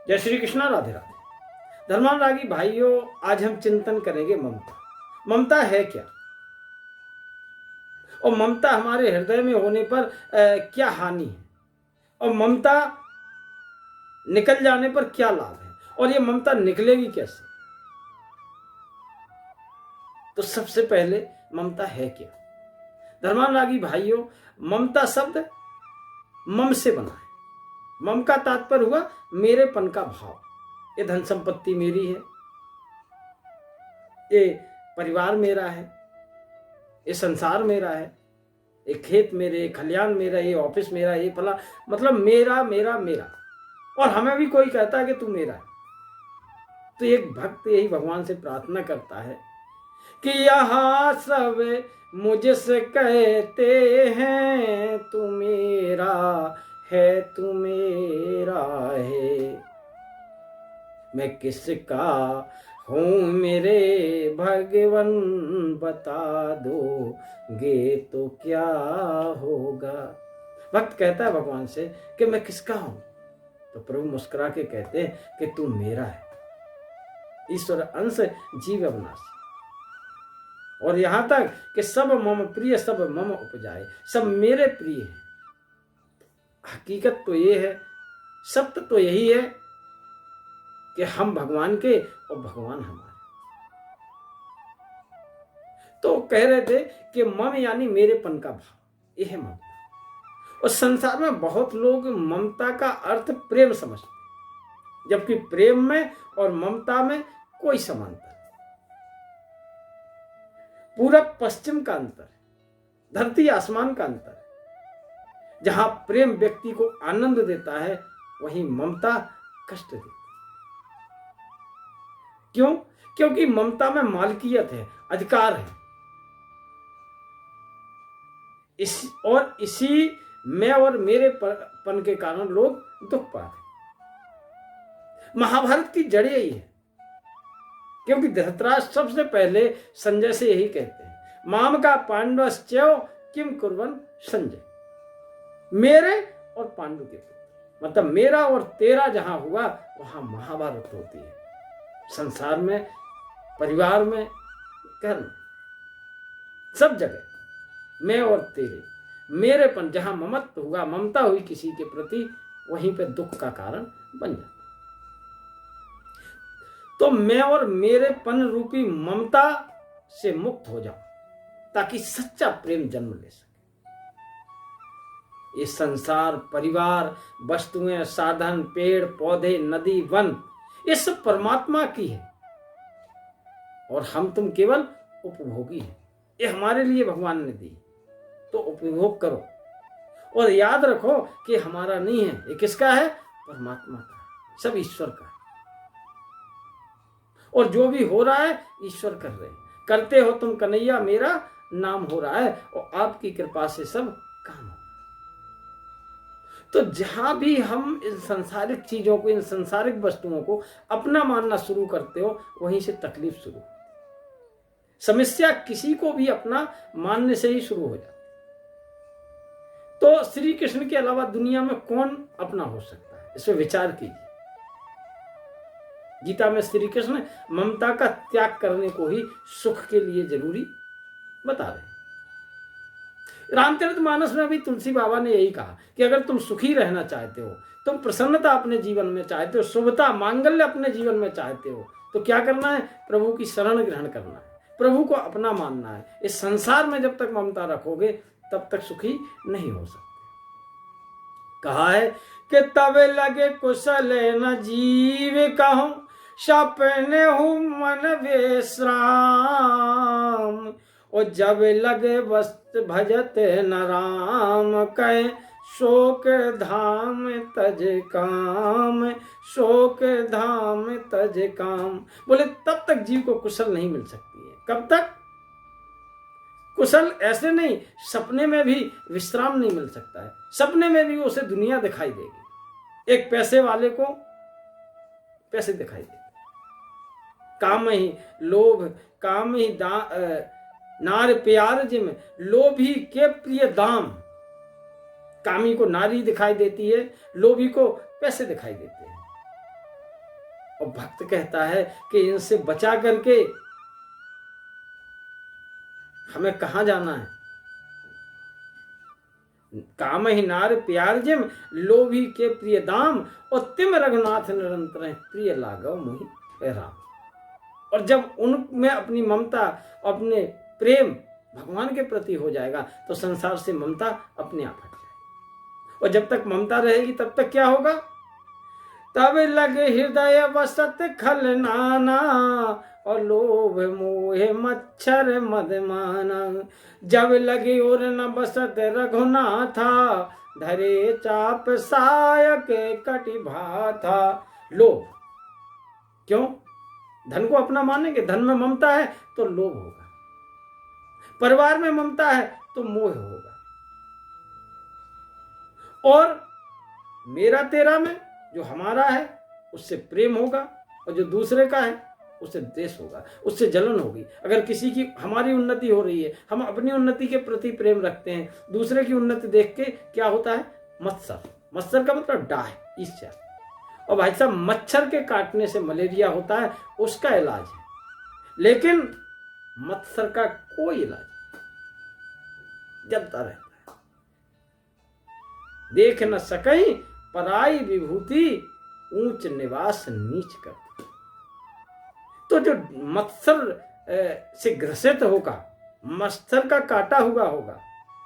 जय श्री कृष्णा, राधे राधे। धर्मानुरागी भाइयों, आज हम चिंतन करेंगे ममता। ममता है क्या, और ममता हमारे हृदय में होने पर क्या हानि है, और ममता निकल जाने पर क्या लाभ है, और ये ममता निकलेगी कैसे। तो सबसे पहले ममता है क्या। धर्मानुरागी भाइयों, ममता शब्द मम से बना है। मम का तात्पर्य हुआ मेरेपन का भाव। ये धन संपत्ति मेरी है, ये परिवार मेरा है, ये संसार मेरा है, ये खेत मेरे, ये खलियान मेरा, ये ऑफिस मेरा, ये फला, मतलब मेरा मेरा मेरा। और हमें भी कोई कहता है कि तू मेरा है, तो एक भक्त यही भगवान से प्रार्थना करता है कि यहाँ सब मुझसे कहते हैं तू मेरा है, तू मेरा है, मैं किसका हूँ मेरे भगवन, बता दोगे तो क्या होगा। भक्त कहता है भगवान से कि मैं किसका हूं, तो प्रभु मुस्कुरा के कहते हैं कि तू मेरा है। ईश्वर अंश जीव अविनाशी, और यहां तक कि सब मम प्रिय सब मम उपजाए, सब मेरे प्रिय हैं। हकीकत तो ये है, सत्य तो यही है कि हम भगवान के और भगवान हमारे। तो कह रहे थे कि मम यानी मेरेपन का भाव, यह है ममता। और संसार में बहुत लोग ममता का अर्थ प्रेम समझते हैं, जबकि प्रेम में और ममता में कोई समानता नहीं। पूरब पश्चिम का अंतर है, धरती आसमान का अंतर है। जहां प्रेम व्यक्ति को आनंद देता है, वहीं ममता कष्ट देती है। क्यों? क्योंकि ममता में मालकियत है, अधिकार है। इसी मैं और मेरे पन के कारण लोग दुख पाते। महाभारत की जड़ यही है, क्योंकि धृतराष्ट्र सबसे पहले संजय से यही कहते हैं, माम का पांडवश्चैव किम कुर्वन् संजय। मेरे और पांडु के पुत्र, मतलब मेरा और तेरा जहां हुआ वहां महाभारत होती है। संसार में, परिवार में, घर में, सब जगह मैं और तेरे, मेरेपन जहां ममत्व हुआ, ममता हुई किसी के प्रति, वहीं पे दुख का कारण बन जाता। तो मैं और मेरेपन रूपी ममता से मुक्त हो जाओ, ताकि सच्चा प्रेम जन्म ले सके। ये संसार, परिवार, वस्तुएं, साधन, पेड़ पौधे, नदी, वन, ये सब परमात्मा की है, और हम तुम केवल उपभोगी हैं। ये हमारे लिए भगवान ने दी, तो उपभोग करो। और याद रखो कि हमारा नहीं है, ये किसका है? परमात्मा का है, सब ईश्वर का है। और जो भी हो रहा है ईश्वर कर रहे हैं। करते हो तुम कन्हैया, मेरा नाम हो रहा है, और आपकी कृपा से सब काम हो। तो जहां भी हम इन सांसारिक चीजों को, इन सांसारिक वस्तुओं को अपना मानना शुरू करते हो, वहीं से तकलीफ शुरू। समस्या किसी को भी अपना मानने से ही शुरू हो जाती। तो श्री कृष्ण के अलावा दुनिया में कौन अपना हो सकता है, इस पर विचार कीजिए। गीता में श्री कृष्ण ममता का त्याग करने को ही सुख के लिए जरूरी बता रहे हैं। रामचरितमानस में भी तुलसी बाबा ने यही कहा कि अगर तुम सुखी रहना चाहते हो, तुम प्रसन्नता अपने जीवन में चाहते हो, शुभता मांगल्य अपने जीवन में चाहते हो, तो क्या करना है? प्रभु की शरण ग्रहण करना है, प्रभु को अपना मानना है। इस संसार में जब तक ममता रखोगे तब तक सुखी नहीं हो सकते। कहा है कि तब लगे कुशल न जीव कहूं, सपने हूं मन विश्राम, और जब लगे वस्त भजत न राम, कहे शोक धाम तज काम, शोक धाम तज काम। बोले तब तक जीव को कुशल नहीं मिल सकती है। कब तक? कुशल ऐसे नहीं, सपने में भी विश्राम नहीं मिल सकता है। सपने में भी उसे दुनिया दिखाई देगी। एक पैसे वाले को पैसे दिखाई देते, काम ही लोभ, काम ही नार प्यार जिम, लोभी के प्रिय दाम। कामी को नारी दिखाई देती है, लोभी को पैसे दिखाई देते हैं। और भक्त कहता है कि इनसे बचा करके हमें कहाँ जाना है। काम ही नार प्यार जिम, लोभी के प्रिय दाम, और तिम रघुनाथ निरंतर है, प्रिय लागव मोहि राम। और जब उनमें अपनी ममता, अपने प्रेम भगवान के प्रति हो जाएगा तो संसार से ममता अपने आप हट जाएगी। और जब तक ममता रहेगी तब तक क्या होगा? तब लगे हृदय बसत खल नाना, और लोभ मोह मच्छर मदमाना। जब लगे और न बसत रघुनाथा, धरे चाप सायक कटि भाथा। लोभ, क्यों? धन को अपना मानेंगे, धन में ममता है तो लोभ होगा, परिवार में ममता है तो मोह होगा, और मेरा तेरा में जो हमारा है उससे प्रेम होगा, और जो दूसरे का है उससे द्वेष होगा, उससे जलन होगी। अगर किसी की हमारी उन्नति हो रही है, हम अपनी उन्नति के प्रति प्रेम रखते हैं, दूसरे की उन्नति देख के क्या होता है? मत्सर। मत्सर का मतलब डाह, ईर्ष्या। और भाई साहब, मच्छर के काटने से मलेरिया होता है, उसका इलाज है, लेकिन मत्सर का कोई इलाज नहीं, जलता रहता है। देख न सकई पराई विभूति, ऊंच निवास नीच कर। तो जो मत्सर से ग्रसित होगा, मत्सर का काटा हुआ होगा,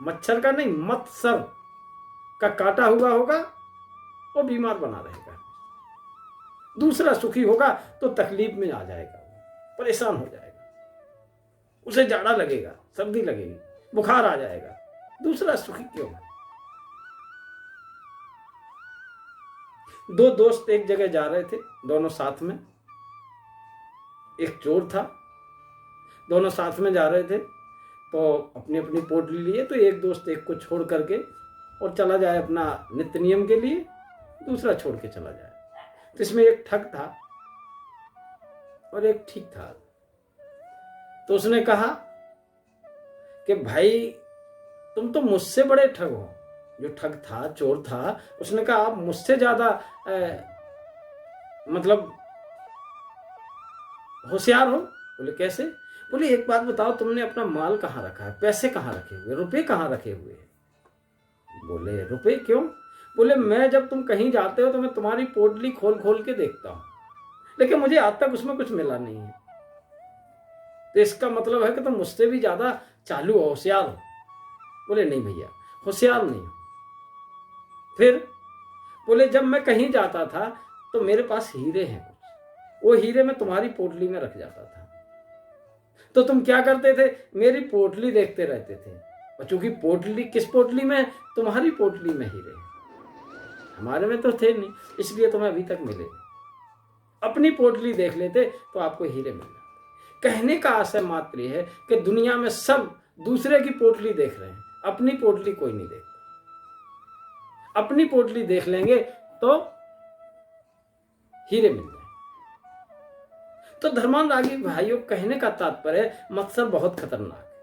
मच्छर का नहीं, मत्सर का काटा हुआ होगा, वो बीमार बना रहेगा। दूसरा सुखी होगा तो तकलीफ में आ जाएगा, परेशान हो जाएगा, उसे जाड़ा लगेगा, सर्दी लगेगी, बुखार आ जाएगा। दूसरा सुखी क्यों? दो दोस्त एक जगह जा रहे थे, दोनों साथ में। एक चोर था, दोनों साथ में जा रहे थे, तो अपनी अपनी पोटली लिए, तो एक दोस्त एक को छोड़ करके और चला जाए अपना नित्य नियम के लिए, दूसरा छोड़ के चला जाए। तो इसमें एक ठग था और एक ठीक था। तो उसने कहा कि भाई तुम तो मुझसे बड़े ठग हो। जो ठग था, चोर था, उसने कहा आप मुझसे ज्यादा मतलब होशियार हो। बोले कैसे? बोले एक बात बताओ, तुमने अपना माल कहाँ रखा है, पैसे कहाँ रखे हुए, रुपए कहाँ रखे हुए हैं? बोले रुपए क्यों? बोले मैं जब तुम कहीं जाते हो तो मैं तुम्हारी पोटली खोल खोल के देखता हूं, लेकिन मुझे आज तक उसमें कुछ मिला नहीं है। तो इसका मतलब है कि तुम मुझसे भी ज्यादा चालू हो, होशियार हो। बोले नहीं भैया, होशियार नहीं हो। फिर बोले जब मैं कहीं जाता था तो मेरे पास हीरे हैं कुछ, वो हीरे मैं तुम्हारी पोटली में रख जाता था, तो तुम क्या करते थे? मेरी पोटली देखते रहते थे, और चूंकि पोटली किस पोटली में? तुम्हारी पोटली में हीरे हैं, हमारे में तो थे नहीं, इसलिए तुम्हें अभी तक मिले। अपनी पोटली देख लेते तो आपको हीरे मिल जाते। कहने का आशय मात्र यह है कि दुनिया में सब दूसरे की पोटली देख रहे हैं, अपनी पोटली कोई नहीं देखता। अपनी पोटली देख लेंगे तो हीरे मिल जाए। तो धर्मानुरागी भाइयों, कहने का तात्पर्य मत्सर बहुत खतरनाक है।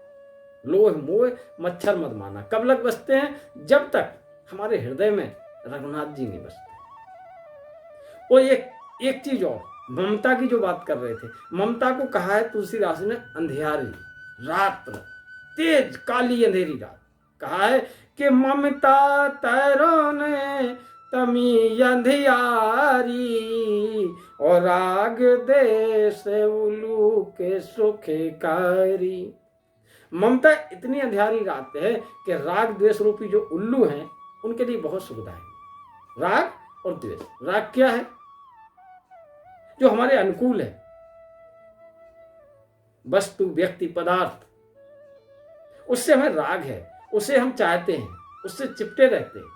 लोभ मोह मच्छर मत माना। कब लग बसते हैं? जब तक हमारे हृदय में रघुनाथ जी नहीं बसते। और एक चीज और, ममता की जो बात कर रहे थे, ममता को कहा है तुलसीदास ने अंधियारी रात, तेज काली अंधेरी रात। कहा है कि ममता तैरो ने तमी अंधियारी, और राग देश उल्लू के सुखकारी। ममता इतनी अंधियारी रात है कि राग द्वेष रूपी जो उल्लू हैं उनके लिए बहुत सुविधा है। राग और द्वेष। राग क्या है? जो हमारे अनुकूल है, वस्तु व्यक्ति पदार्थ, उससे हमें राग है, उसे हम चाहते हैं, उससे चिपटे रहते हैं।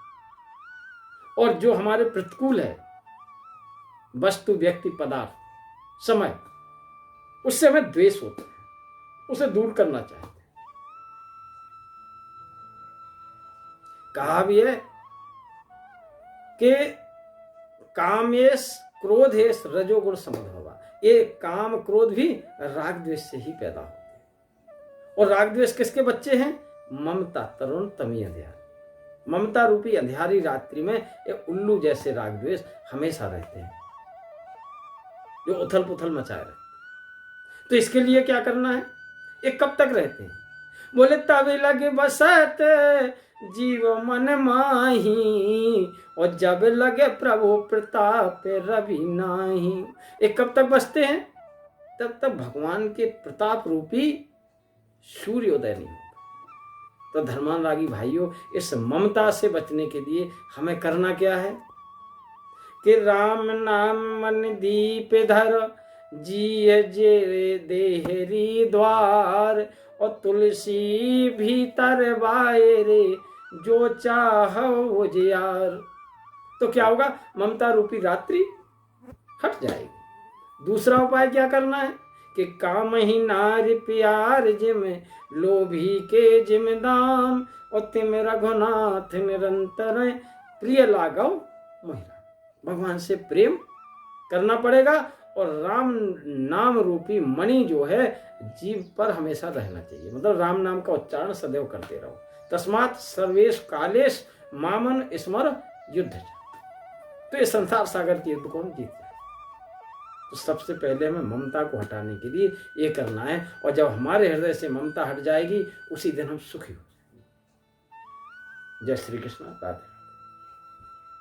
और जो हमारे प्रतिकूल है, वस्तु व्यक्ति पदार्थ समय, उससे हमें द्वेष होता है, उसे दूर करना चाहते हैं। कहा भी है कि कामेश क्रोधेश रजोगुण समद्भवा। ये काम क्रोध भी राग द्वेष से ही पैदा होते हैं। और राग द्वेष किसके बच्चे हैं? ममता तरुण तमी अंधियारी। ममता रूपी अंधियारी रात्रि में ये उल्लू जैसे राग द्वेष हमेशा रहते हैं। जो उथल पुथल मचाए रहे। तो इसके लिए क्या करना है? ये कब तक रहते हैं? बोले तब लगे बसत जीव मन माही, और जब लगे प्रभु प्रताप रवि नाही। ये कब तक बसते हैं? तब तक भगवान के प्रताप रूपी सूर्योदय नहीं होता। तो धर्मानुरागी भाइयों, इस ममता से बचने के लिए हमें करना क्या है कि राम नाम मन दीप धर, जिय जे देहरी द्वार, और तुलसी भीतर बायरे, जो चाह उजियार। तो क्या होगा? ममता रूपी रात्रि हट जाएगी। दूसरा उपाय क्या करना है कि काम ही नारी प्यार जिम, लोभी के जिम दाम, और तिम रघुनाथ निरंतर, प्रिय लागव महिला। भगवान से प्रेम करना पड़ेगा, और राम नाम रूपी मणि जो है जीव पर हमेशा रहना चाहिए। मतलब राम नाम का उच्चारण सदैव करते रहो। तस्मात् सर्वेश कालेश मामन स्मर युद्ध। तो ये संसार सागर की युद्ध कौन जीतता है? तो सबसे पहले हमें ममता को हटाने के लिए ये करना है, और जब हमारे हृदय से ममता हट जाएगी उसी दिन हम सुखी हो जाएंगे। जय श्री कृष्ण। राधे।